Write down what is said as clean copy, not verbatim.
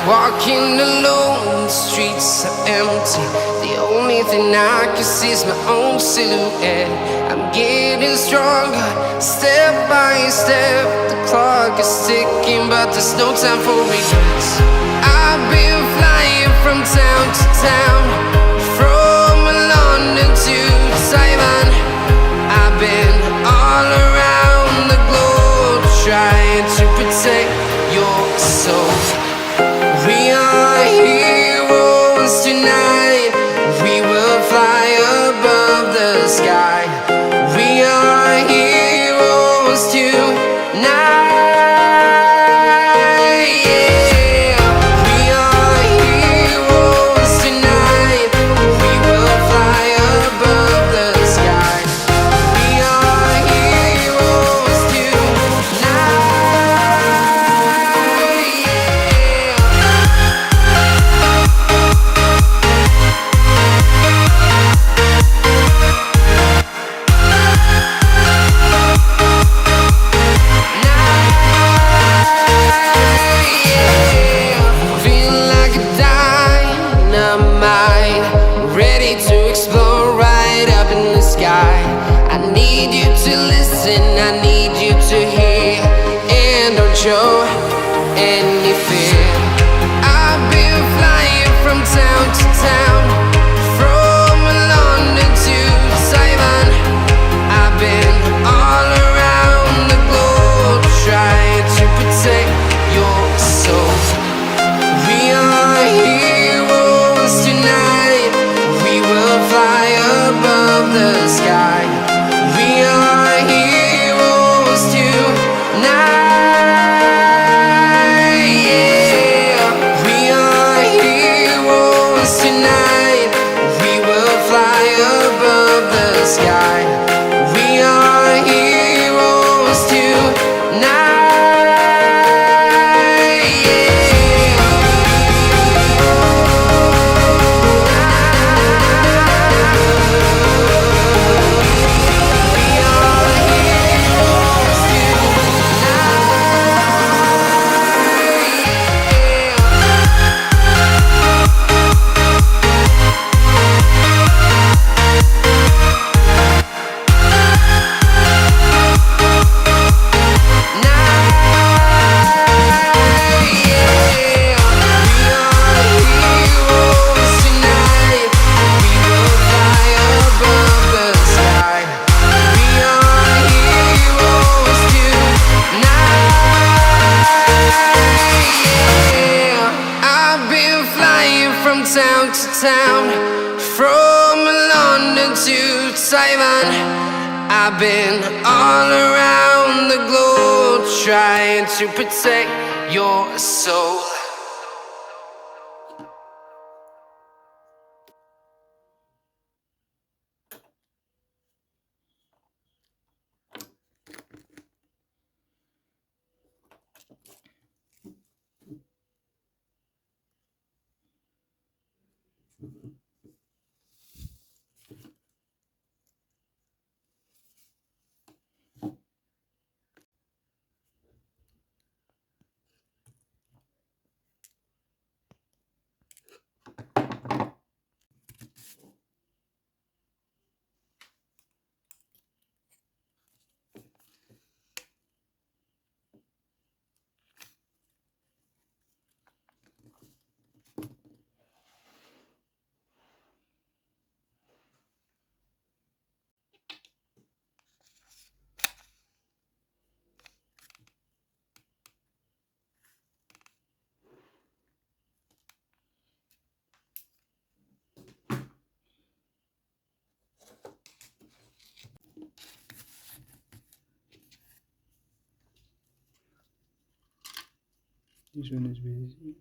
Walking alone, the streets are empty. The only thing I can see is my own silhouette. I'm getting stronger, step by step. The clock is ticking, but there's no time for regrets. I've been flying from town to town, from London to Taiwan. I've been all around the globe, trying to protect your soul. We are heroes tonight. We will fly above the sky. We are heroes tonight. Yeah. We are heroes tonight. We will fly above the sky. We are heroes tonight. Ready to explore right up in the sky. I need you to listen, I need you to hear, and don't show any fear. I've been flying from town to town, from London to Taiwan. I've been all around the globe, trying to protect your soul. We are heroes tonight. We will fly above the sky. We are heroes tonight. Yeah. We are heroes tonight. We will fly above the sky. We are heroes tonight. Town to town, from London to Taiwan. I've been all around the globe, trying to protect your soul. This one is busy.